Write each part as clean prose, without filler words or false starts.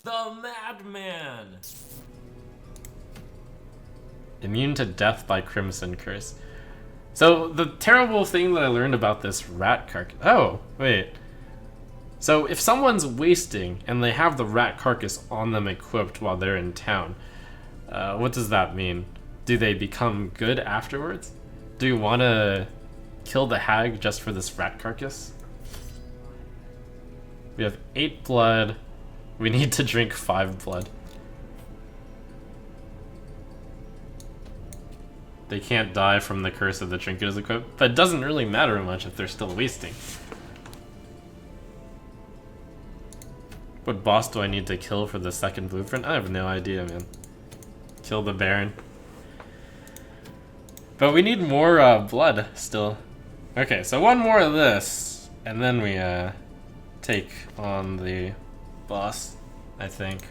The Madman! Immune to death by Crimson Curse. So, the terrible thing that I learned about this rat carcass... Oh, wait. So, if someone's wasting and they have the rat carcass on them equipped while they're in town, what does that mean? Do they become good afterwards? Do you want to kill the hag just for this rat carcass? We have 8 blood. We need to drink 5 blood. They can't die from the curse of the trinket is equipped, but it doesn't really matter much if they're still wasting. What boss do I need to kill for the second blueprint? I have no idea, man. Kill the Baron. But we need more blood still. Okay, so one more of this, and then we take on the boss, I think.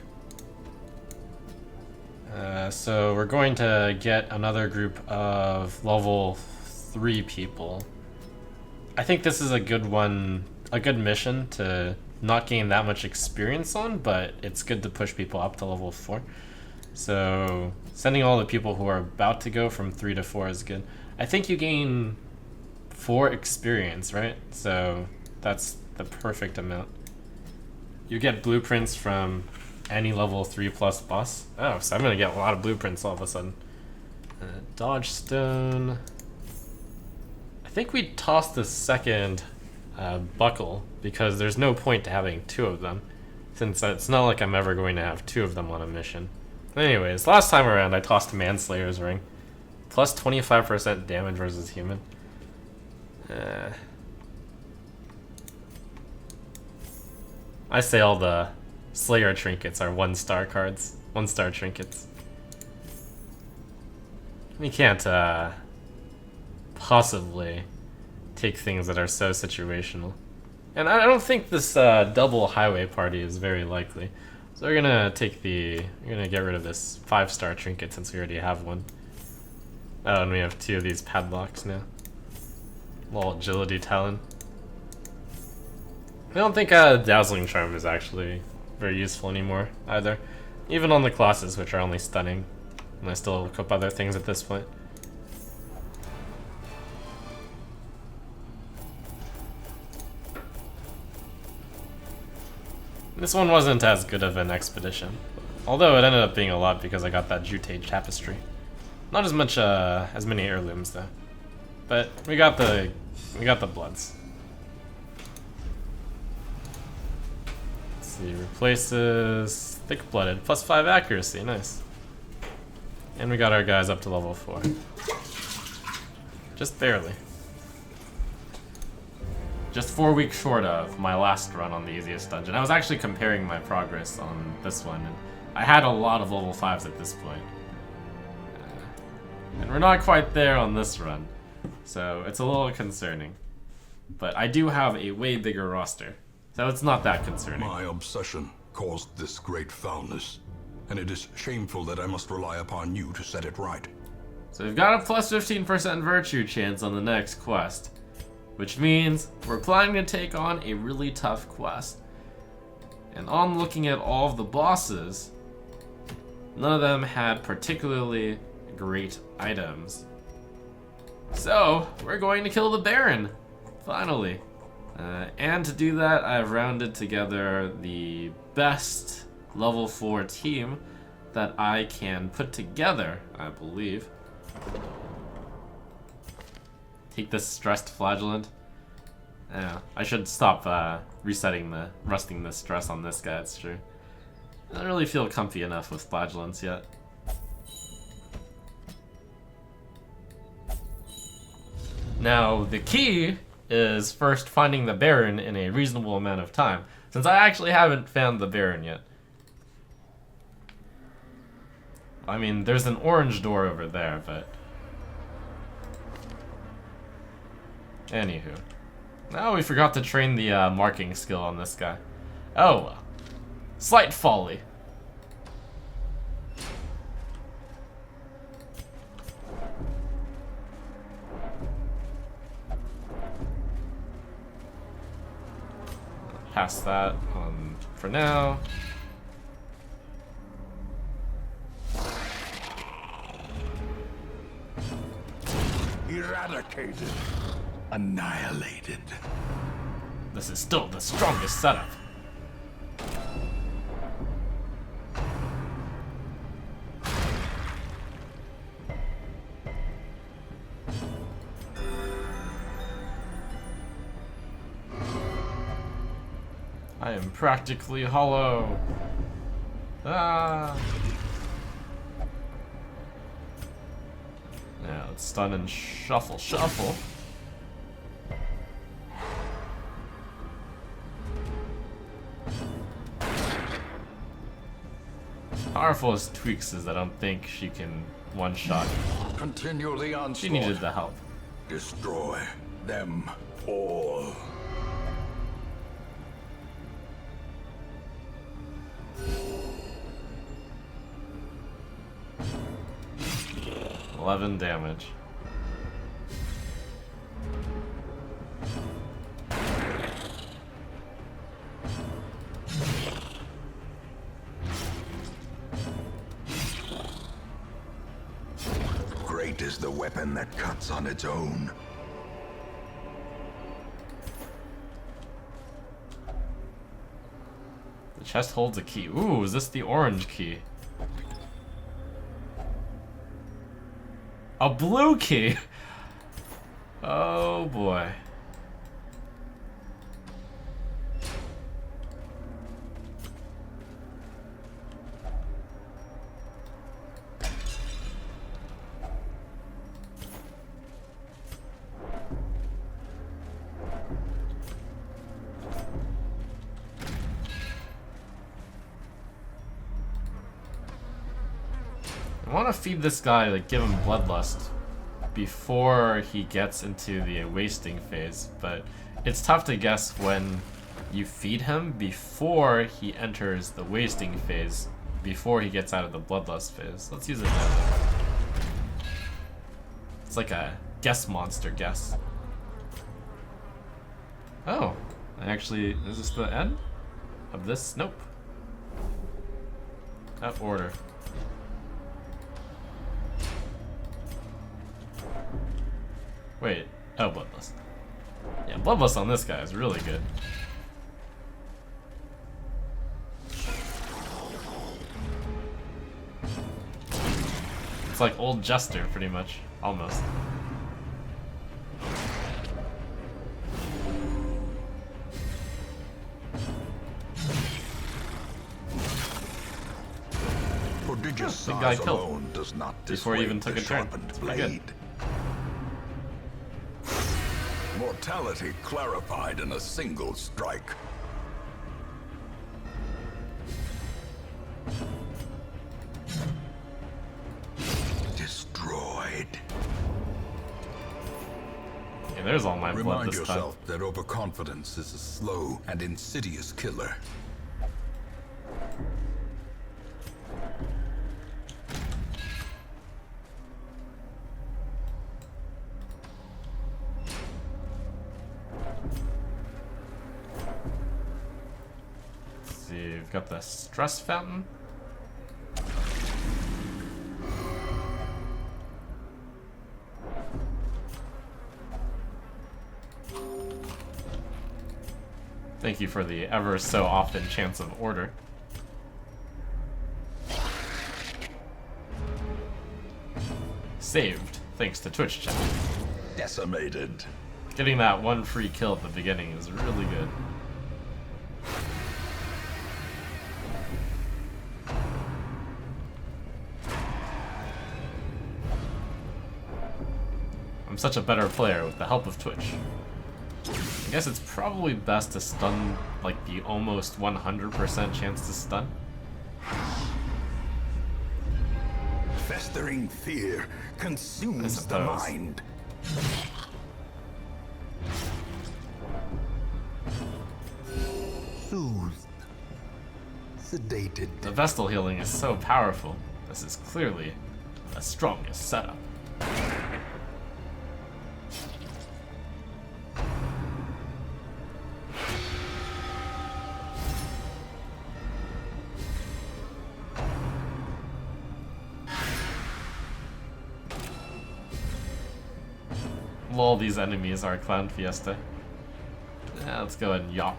So we're going to get another group of level 3 people. I think this is a good one, a good mission to not gain that much experience on, but it's good to push people up to level 4. So sending all the people who are about to go from 3 to 4 is good. I think you gain 4 experience, right? So that's the perfect amount. You get blueprints from any level 3 plus boss. Oh, so I'm gonna get a lot of blueprints all of a sudden. Dodge stone. I think we tossed the second buckle because there's no point to having 2 of them, since it's not like I'm ever going to have 2 of them on a mission. Anyways, last time around I tossed Manslayer's ring. Plus 25% damage versus human. I say all the Slayer trinkets are 1-star cards. 1-star trinkets. We can't possibly take things that are so situational. And I don't think this double highway party is very likely. So we're gonna get rid of this 5-star trinket since we already have one. Oh, and we have 2 of these padlocks now. Little agility talent. I don't think Dazzling Charm is actually very useful anymore either. Even on the classes, which are only stunning. And I still equip other things at this point. This one wasn't as good of an expedition. Although it ended up being a lot because I got that Jute tapestry. Not as much as many heirlooms though. But we got the bloods. Let's see, replaces thick-blooded, plus 5 accuracy, nice. And we got our guys up to level 4. Just barely. Just 4 weeks short of my last run on the easiest dungeon. I was actually comparing my progress on this one, and I had a lot of level 5s at this point. And we're not quite there on this run, so it's a little concerning. But I do have a way bigger roster, so it's not that concerning. My obsession caused this great foulness, and it is shameful that I must rely upon you to set it right. So we've got a plus 15% virtue chance on the next quest, which means we're planning to take on a really tough quest. And on looking at all of the bosses, none of them had particularly great items. So we're going to kill the Baron, finally. And to do that, I've rounded together the best level 4 team that I can put together, I believe. Take this stressed flagellant. Yeah, I should stop rusting the stress on this guy, it's true. I don't really feel comfy enough with flagellants yet. Now, the key is first finding the Baron in a reasonable amount of time, since I actually haven't found the Baron yet. I mean, there's an orange door over there, but... Anywho. Now we forgot to train the marking skill on this guy. Oh well. Slight folly. Pass that on for now. eradicated. Annihilated. This is still the strongest setup. I am practically hollow. Ah. Yeah, let's stun and shuffle, shuffle. Powerful as Tweaks is, I don't think she can one-shot. Continue the onslaught. She needed the help. Destroy them all. $11 damage. Great is the weapon that cuts on its own. The chest holds a key. Ooh, is this the orange key? A blue key! Oh boy. I want to feed this guy, like give him bloodlust before he gets into the wasting phase, but it's tough to guess when you feed him before he enters the wasting phase, before he gets out of the bloodlust phase. Let's use it now. It's like a guess monster guess. Oh, actually, is this the end of this? Nope. F order. Wait, oh, Bloodlust. Yeah, Bloodlust on this guy is really good. It's like old Jester, pretty much. Almost. Prodigious The guy size killed alone does not before he even dissuade took the a turn. sharpened It's pretty good. blade. Mortality clarified in a single strike. Destroyed. Yeah, there's all my blood Remind this time. yourself that overconfidence is a slow and insidious killer. Let's see, we've got the stress fountain. Thank you for the ever so often chance of order. Saved, thanks to Twitch chat. Decimated. Getting that one free kill at the beginning is really good. I'm such a better player with the help of Twitch. I guess it's probably best to stun, like, the almost 100% chance to stun. Festering fear consumes the suppose. mind. Soothed. Sedated. The Vestal healing is so powerful. This is clearly the strongest setup. Lol, these enemies are Clown Fiesta. Yeah, let's go ahead and yop.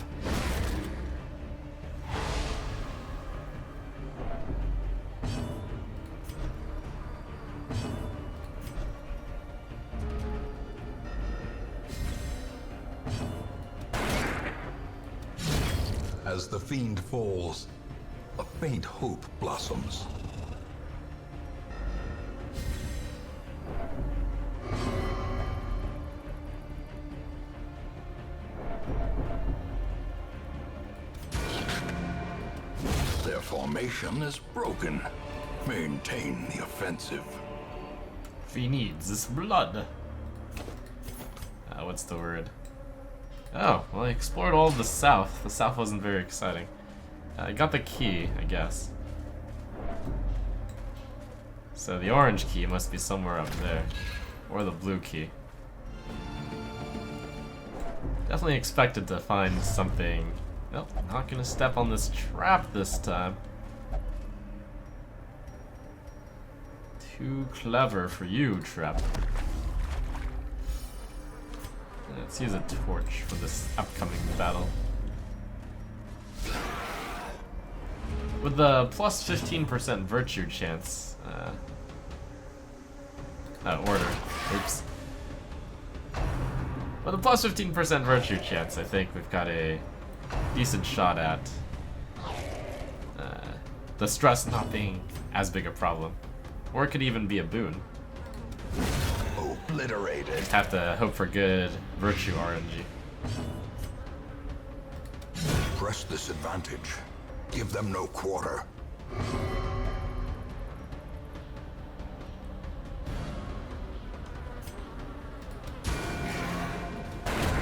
As the fiend falls, a faint hope blossoms. Their formation is broken. Maintain the offensive. He needs this blood. What's the word? Oh, well, I explored all of the south. The south wasn't very exciting. I got the key, I guess. So the orange key must be somewhere up there. Or the blue key. Definitely expected to find something. Nope, not gonna step on this trap this time. Too clever for you, trap. Let's use a torch for this upcoming battle. With the plus 15% virtue chance, order. Oops. With a plus 15% virtue chance, I think we've got a decent shot at the stress not being as big a problem. Or it could even be a boon. Obliterated. Just have to hope for good virtue RNG. Press this advantage. Give them no quarter.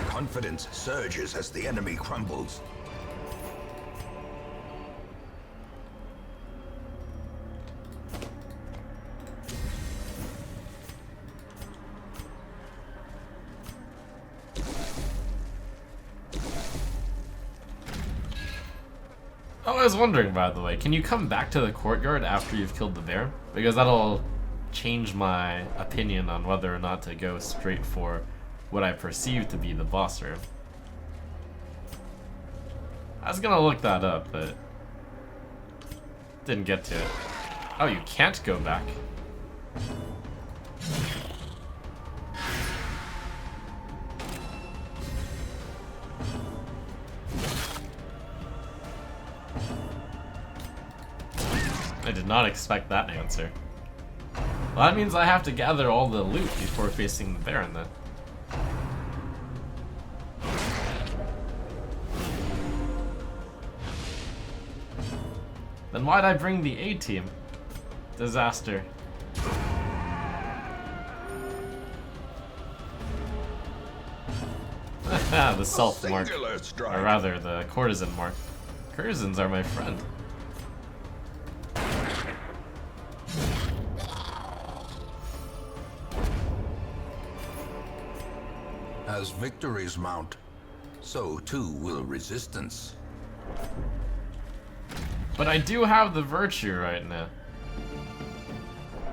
Confidence surges as the enemy crumbles. Oh, I was wondering, by the way, can you come back to the courtyard after you've killed the bear? Because that'll change my opinion on whether or not to go straight for what I perceive to be the boss room. I was gonna look that up, but didn't get to it. Oh, you can't go back. I did not expect that answer. Well, that means I have to gather all the loot before facing the Baron then. Then why'd I bring the A-team? Disaster. The self mark. Or rather, the courtesan mark. Courtesans are my friend. As victories mount, so too will resistance. But I do have the virtue right now.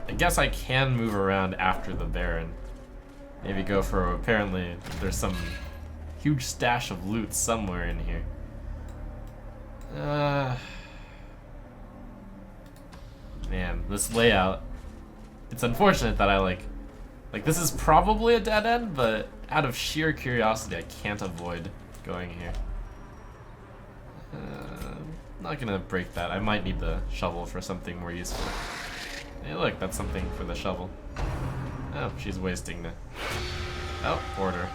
I guess I can move around after the Baron. Maybe go for, apparently there's some huge stash of loot somewhere in here. Man, this layout. It's unfortunate that I like this is probably a dead end, but out of sheer curiosity I can't avoid going here. Not gonna break that. I might need the shovel for something more useful. Hey look, that's something for the shovel. Oh, she's wasting the... Oh, order.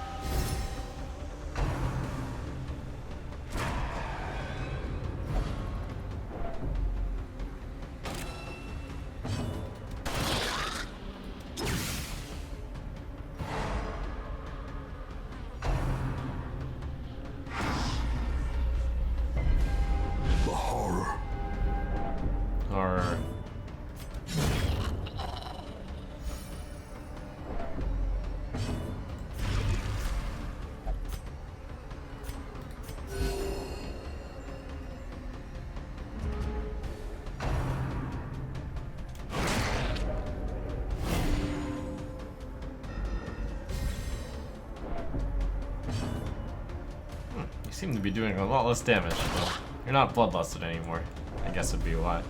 seem to be doing a lot less damage. Well, you're not bloodlusted anymore. I guess would be why.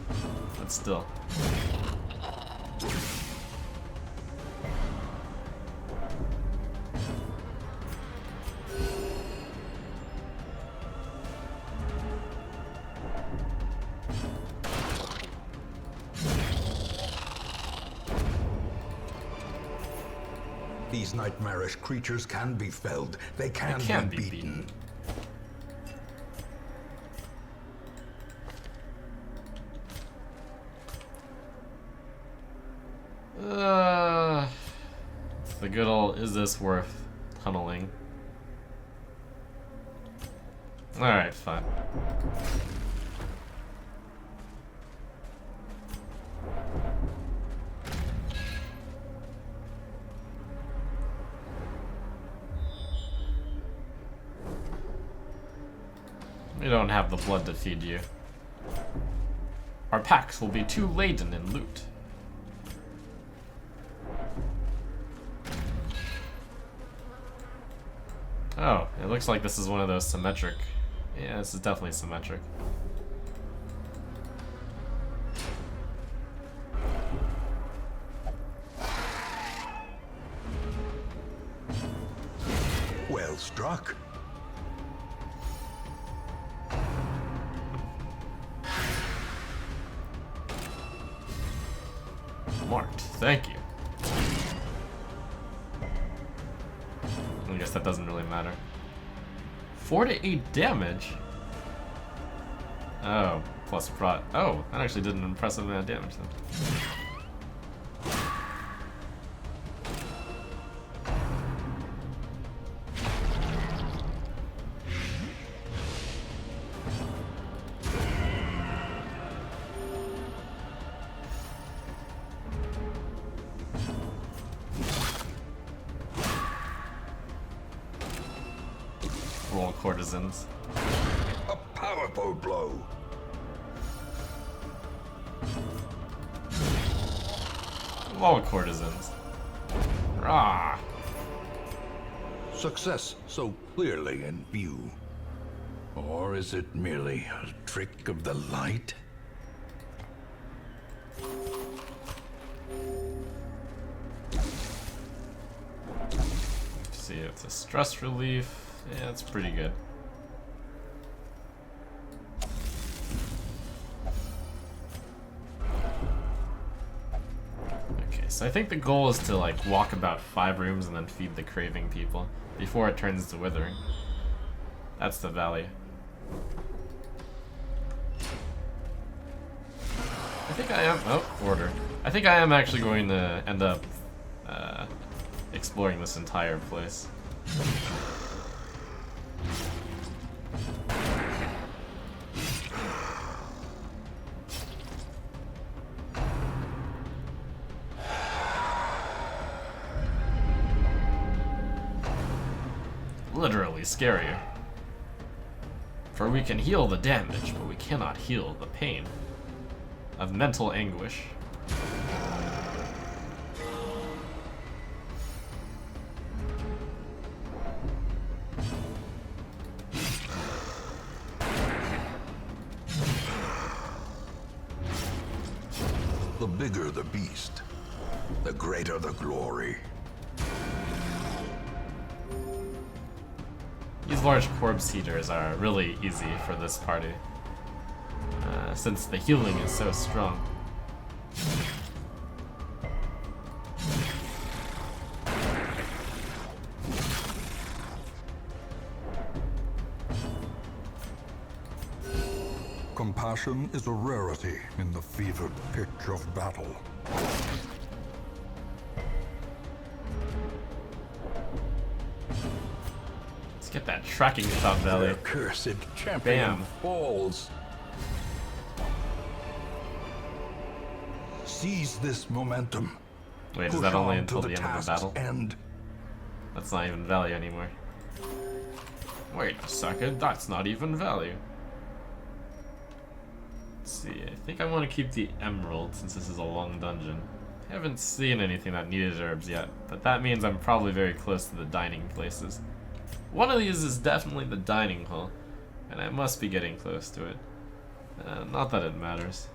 But still. These nightmarish creatures can be felled. They can be beaten. The good old, is this worth tunneling? Alright, fine. We don't have the blood to feed you. Our packs will be too laden in loot. Oh, it looks like this is one of those symmetric. Yeah, this is definitely symmetric. Well struck. Marked. Thank you. I guess that doesn't really matter. 4 to 8 damage? Oh, plus prot. Oh, that actually did an impressive amount of damage then. Roll courtesans. A powerful blow. All courtesans. Rah! Success so clearly in view. Or is it merely a trick of the light? See, it's a stress relief. Yeah, it's pretty good. Okay, so I think the goal is to like walk about 5 rooms and then feed the craving people before it turns to withering. That's the value. I think I am. Oh, order. I think I am actually going to end up exploring this entire place. Literally scarier. For we can heal the damage, but we cannot heal the pain of mental anguish. The bigger the beast, the greater the glory. These large corpse heaters are really easy for this party, since the healing is so strong. Compassion is a rarity in the fevered pitch of battle. Let's get that tracking shot value. Their cursed champion Bam. falls. Seize this momentum. Wait, is Push that only on until to the end of the task's battle? end. That's not even value anymore. Wait a second, that's not even value. Let's see, I think I want to keep the emerald since this is a long dungeon. I haven't seen anything that needed herbs yet, but that means I'm probably very close to the dining places. One of these is definitely the dining hall, and I must be getting close to it. Not that it matters.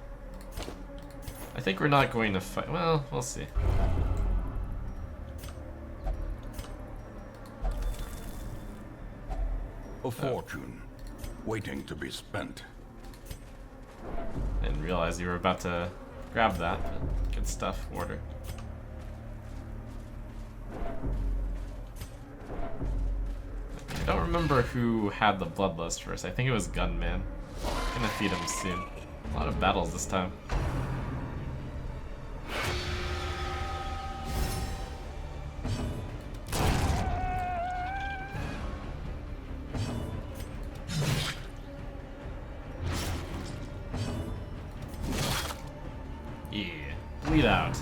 I think we're not going to fight. Well, we'll see. A fortune, waiting to be spent. I didn't realize you were about to grab that, but good stuff, Warder. I don't remember who had the bloodlust first. I think it was Gunman. Gonna feed him soon. A lot of battles this time. Yeah, bleed out.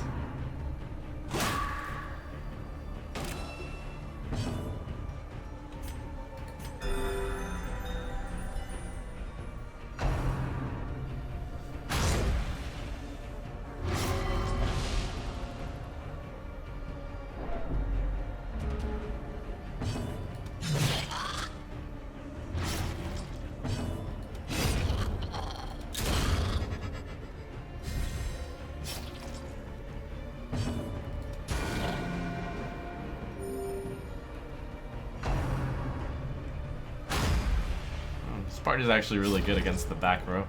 This party's actually really good against the back row.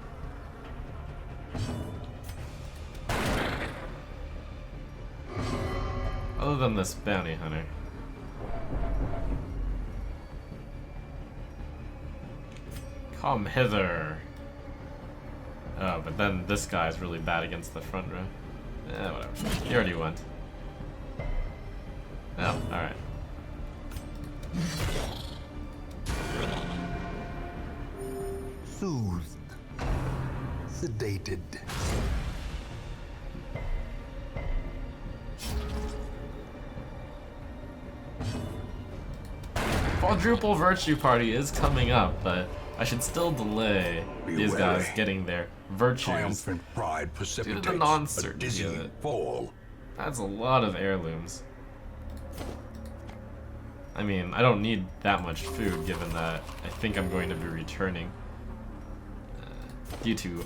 Other than this bounty hunter. Come hither. Oh, but then this guy's really bad against the front row. Whatever. He already went. Oh, alright. Soothed. Sedated. Quadruple Virtue Party is coming up, but I should still delay these guys getting their virtues Triumphant pride due precipitates to the a non-certainty of dizzying it. fall. That's a lot of heirlooms. I mean, I don't need that much food given that I think I'm going to be returning due to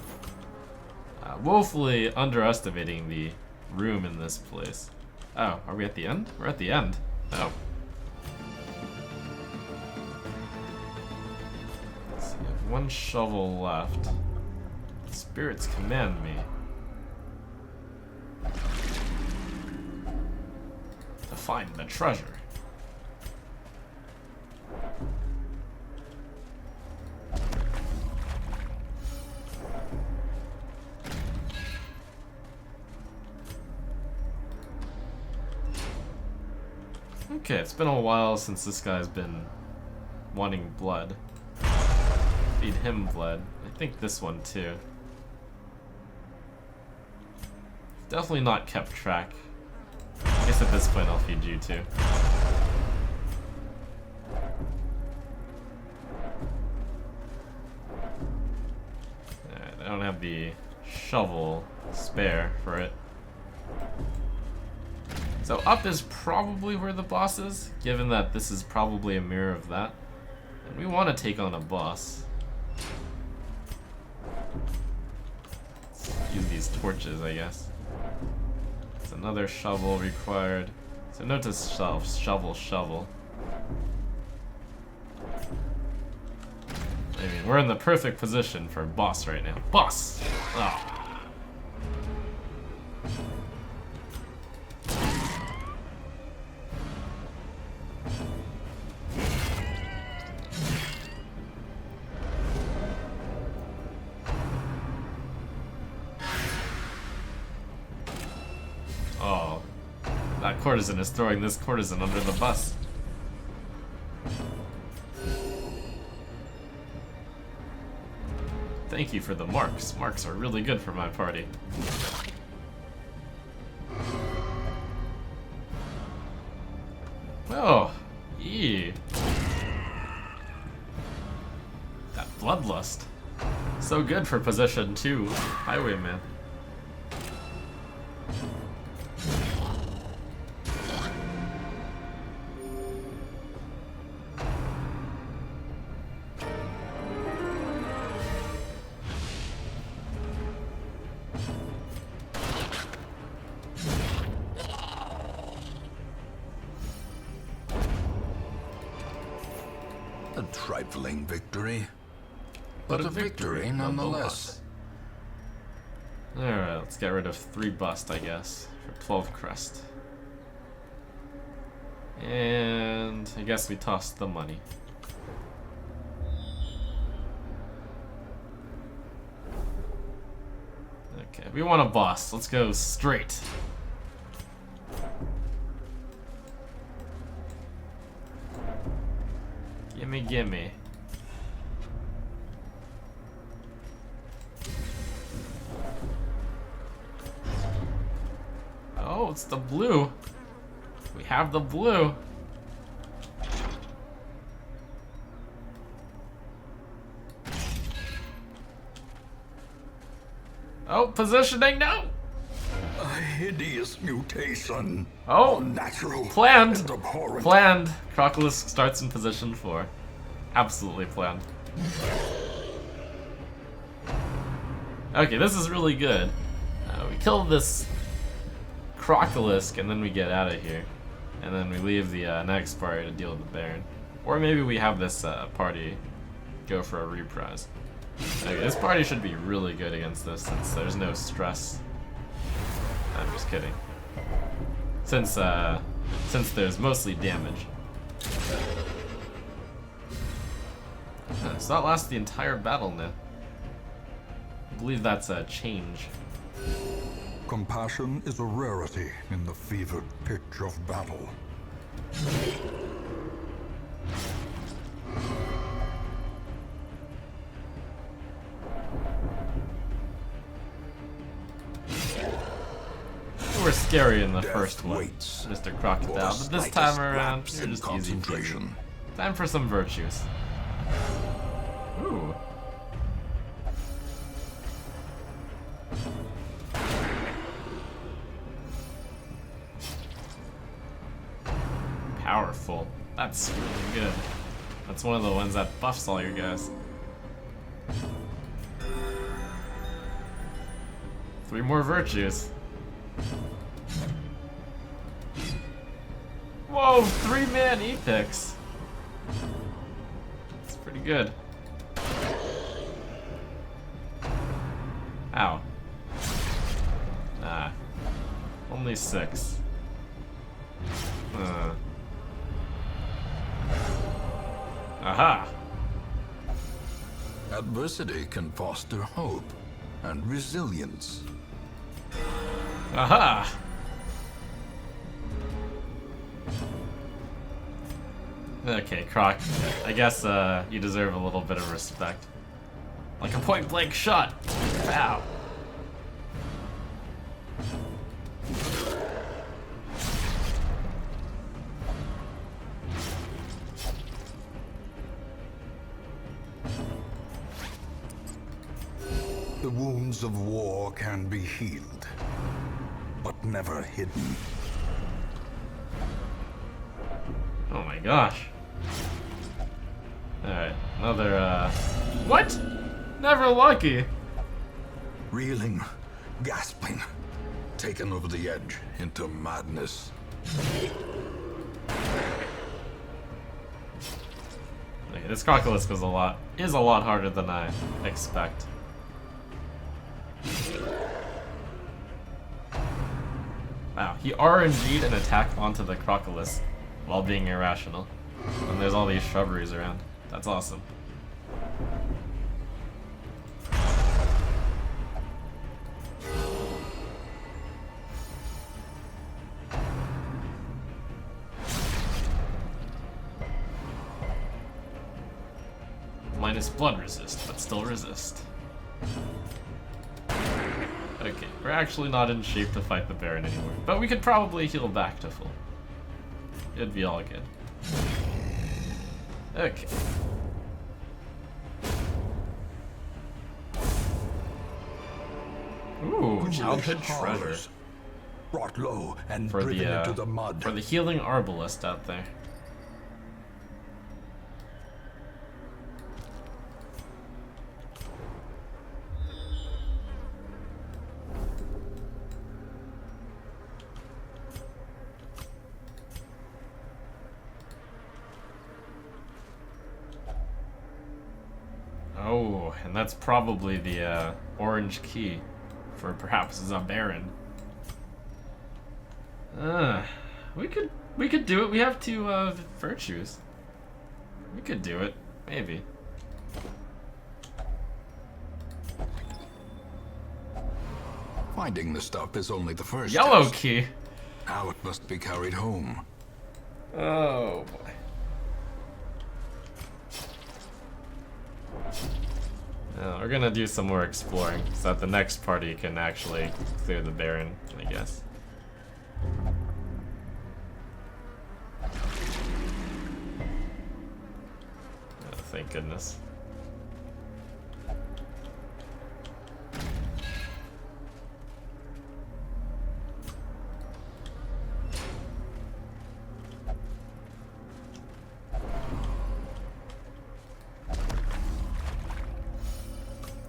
woefully underestimating the room in this place. Oh, are we at the end? We're at the end. Oh. Let's see, I have one shovel left. Spirits command me to find the treasure. Okay, it's been a while since this guy's been wanting blood. Feed him blood. I think this one too. Definitely not kept track. I guess at this point I'll feed you too. Alright, I don't have the shovel spare for it. So up is probably where the boss is, given that this is probably a mirror of that. And we want to take on a boss. Let's use these torches, I guess. It's another shovel required. So note to self, shovel. I mean, we're in the perfect position for boss right now. Boss! Oh. Oh, that courtesan is throwing this courtesan under the bus. Thank you for the marks. Marks are really good for my party. Oh, yee. That bloodlust. So good for position 2, Highwayman. trifling victory, but a victory nonetheless. Alright, let's get rid of 3 bust, I guess, for 12 crest. And I guess we tossed the money. Okay, we want a boss. Let's go straight. Gimme, gimme. Oh, it's the blue. We have the blue. Oh, positioning, no! A hideous mutation. Oh, Unnatural. planned. And abhorrent. Planned. Crocodile starts in position 4. Absolutely planned. Okay, this is really good. We kill this Crocodilisk and then we get out of here. And then we leave the next party to deal with the Baron. Or maybe we have this party go for a reprise. Okay, this party should be really good against this since there's no stress. I'm just kidding. Since there's mostly damage. So that lasts the entire battle now. I believe that's a change. Compassion is a rarity in the fevered pitch of battle. You were scary in the Death first one, waits Mr. for the Crocodile, but this slightest time around, lapse you're in just easy peasy. concentration. Time for some virtues. Ooh. Powerful. That's really good. That's one of the ones that buffs all your guys. 3 more virtues. Whoa, 3-man epics. That's pretty good. Ow. Ah. Only 6. Aha! Adversity can foster hope and resilience. Aha! Okay, Croc. I guess you deserve a little bit of respect. Like a point-blank shot! Ow! The wounds of war can be healed, but never hidden. Oh my gosh. Alright, another, What? Never lucky! Reeling, gasping, taken over the edge into madness. Okay, this Crocodilisk is a lot harder than I expect. Wow, he RNG'd an attack onto the Crocodilisk while being irrational. And there's all these shrubberies around. That's awesome. Minus blood resist, but still resist. Okay, we're actually not in shape to fight the Baron anymore, but we could probably heal back to full. It'd be all good. Okay. Ooh, childhood treasure. Brought low and For driven the into the mud. for the healing arbalist out there. and that's probably the orange key for perhaps the Baron. We could do it. We have two virtues. We could do it, maybe. Finding the stuff is only the first Yellow test. key. Now it must be carried home. Oh boy. We're gonna do some more exploring so that the next party can actually clear the Baron, I guess. Oh, thank goodness.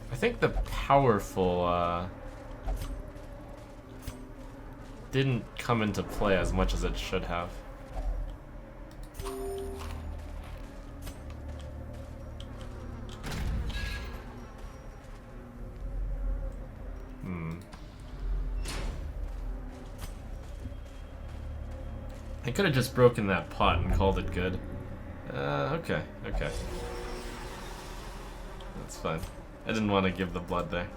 I think the powerful didn't come into play as much as it should have. I could have just broken that pot and called it good. Okay. That's fine. I didn't want to give the blood there.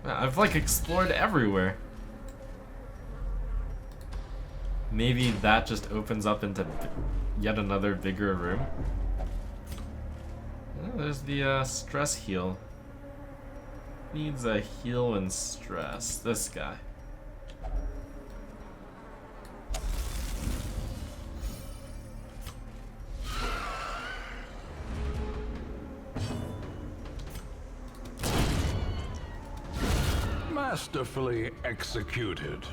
I've like explored everywhere. Maybe that just opens up into yet another bigger room. Oh, there's the stress heal. Needs a heal and stress. This guy. Masterfully executed.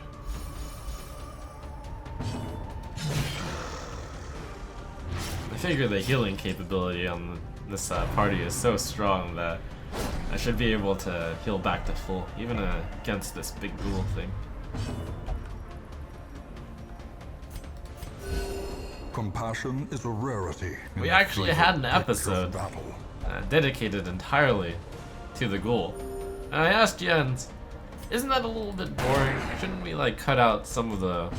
I figure the healing capability on this party is so strong that I should be able to heal back to full, even against this big ghoul thing. Compassion is a rarity. We actually had an episode battle. dedicated entirely to the ghoul. And I asked Jens, isn't that a little bit boring? Shouldn't we like cut out some of the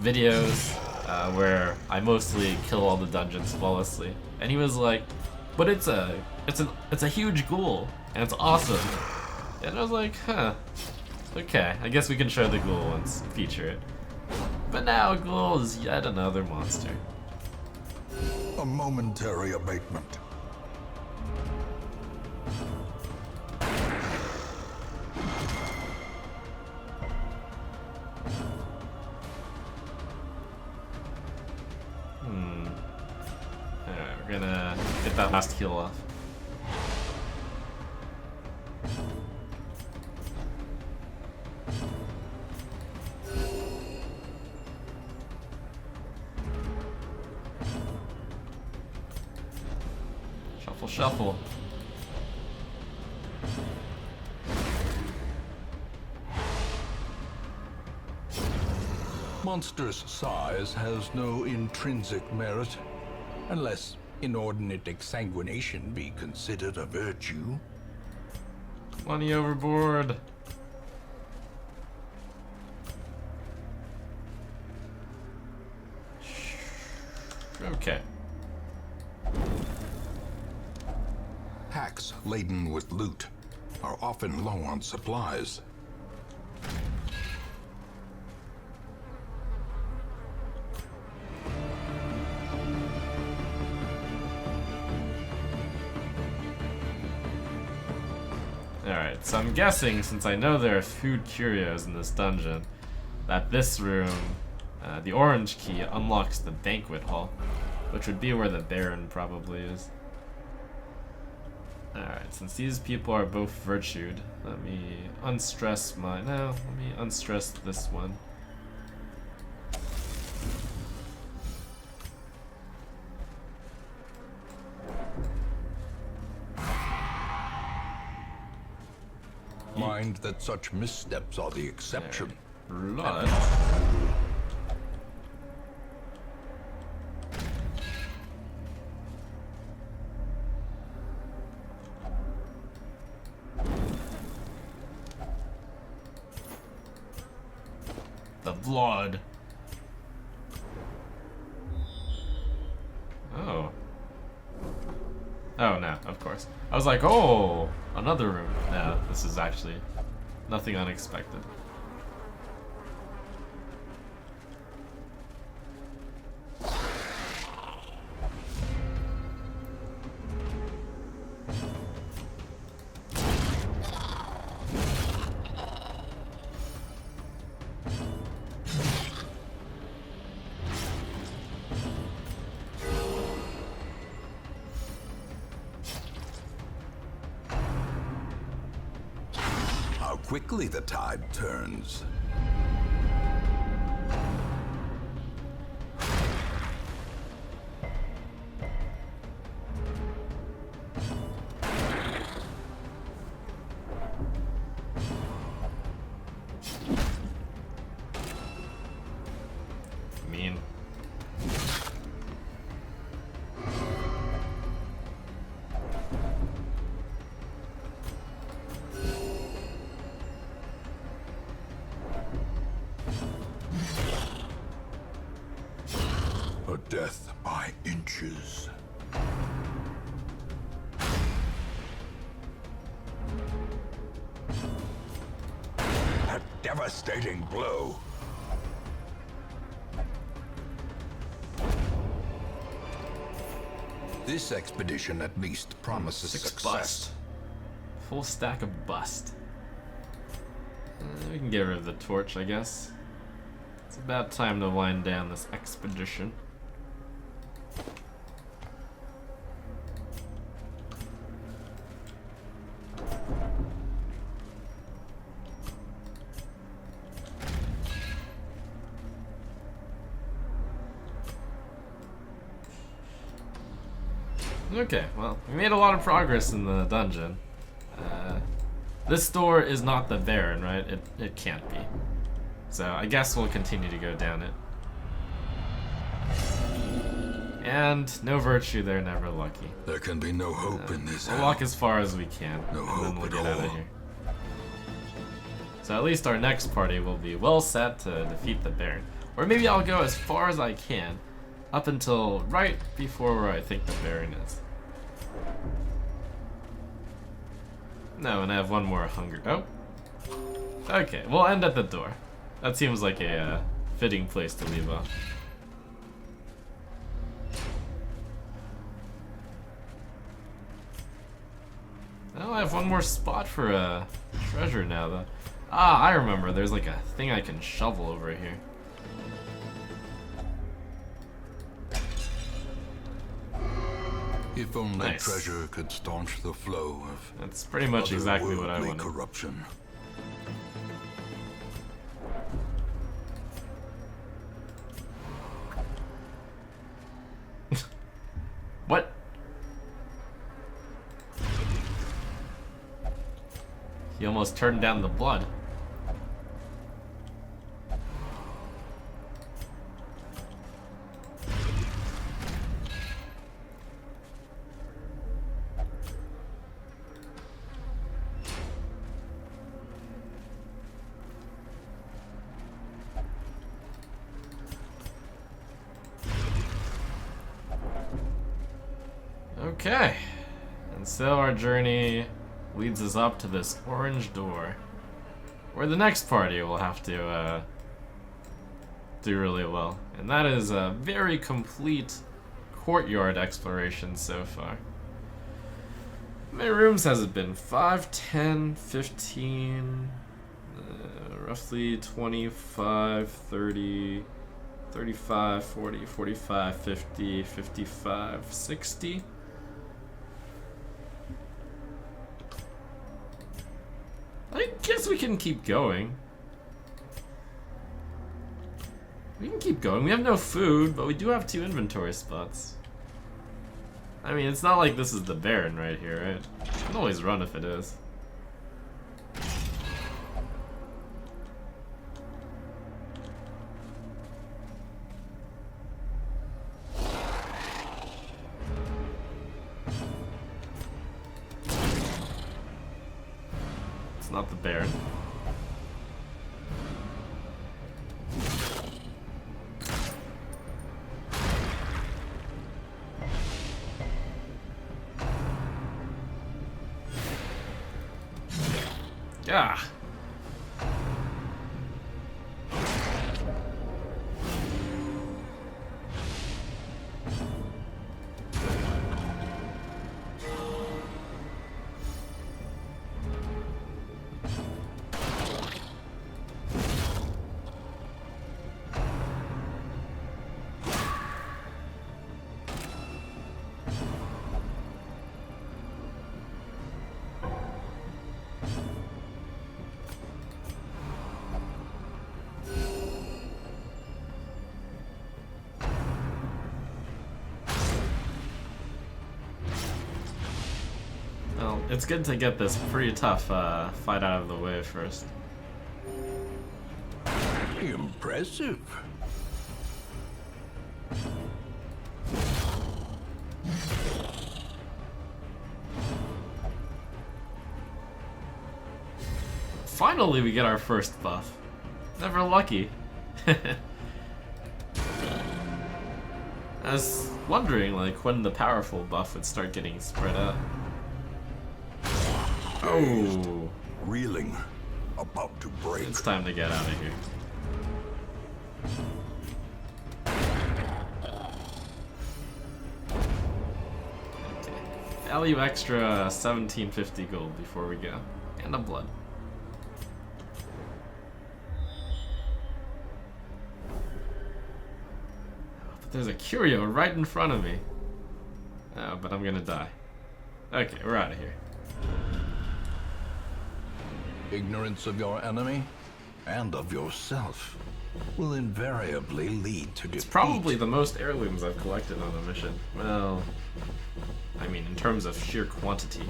videos where I mostly kill all the dungeons flawlessly? And he was like, but it's a huge ghoul and it's awesome. And I was like, huh, okay, I guess we can show the ghoul once, feature it. But now ghoul is yet another monster. A momentary abatement. Alright, we're gonna get that last heal off. Shuffle, shuffle. Monster's size has no intrinsic merit, unless inordinate exsanguination be considered a virtue. Money overboard. Okay. Packs laden with loot are often low on supplies. Alright, so I'm guessing, since I know there are food curios in this dungeon, that this room, the orange key, unlocks the banquet hall, which would be where the Baron probably is. Alright, since these people are both virtued, let me unstress my... No, let me unstress this one. Mind that such missteps are the exception. Blood. blood. Oh. Oh, no, of course. I was like, oh, another room. No, this is actually nothing unexpected. Quickly the tide turns. Mean. A death by inches. A devastating blow. This expedition at least promises 6 success. bust. Full stack of bust. We can get rid of the torch, I guess. It's about time to wind down this expedition. Okay, well, we made a lot of progress in the dungeon. This door is not the Baron, right? It can't be. So I guess we'll continue to go down it. And no virtue there, never lucky. There can be no hope in this. We'll walk as far as we can, No and then hope we'll at get out all. of here. So at least our next party will be well set to defeat the Baron. Or maybe I'll go as far as I can, up until right before where I think the Baron is. No, and I have one more hunger. Oh. Okay, we'll end at the door. That seems like a fitting place to leave off. Oh, I have one more spot for a treasure now, though. Ah, I remember. There's like a thing I can shovel over here. If only Nice. treasure could staunch the flow of That's pretty much exactly what I otherworldly wanted. corruption. What? He almost turned down the blood. Okay, and so our journey leads us up to this orange door, where the next party will have to do really well. And that is a very complete courtyard exploration so far. How many rooms has it been? 5, 10, 15, roughly 25, 30, 35, 40, 45, 50, 55, 60. I guess we can keep going. We can keep going. We have no food, but we do have 2 inventory spots. I mean, it's not like this is the Baron right here, right? I can always run if it is. It's not the Baron. Yeah. Well, it's good to get this pretty tough fight out of the way first. Impressive. Finally, we get our first buff. Never lucky. I was wondering, like, when the powerful buff would start getting spread out. Oh, Reeling. About to break. it's time to get out of here. Okay. Value extra 1750 gold before we go. And a blood. But there's a curio right in front of me. Oh, but I'm gonna die. Okay, we're out of here. Ignorance of your enemy and of yourself will invariably lead to defeat. It's probably the most heirlooms I've collected on a mission. Well, I mean, in terms of sheer quantity,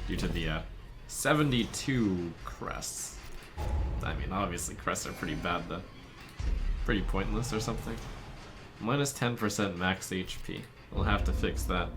due to the 72 crests. I mean, obviously crests are pretty bad though. Pretty pointless or something. Minus 10% max HP. We'll have to fix that.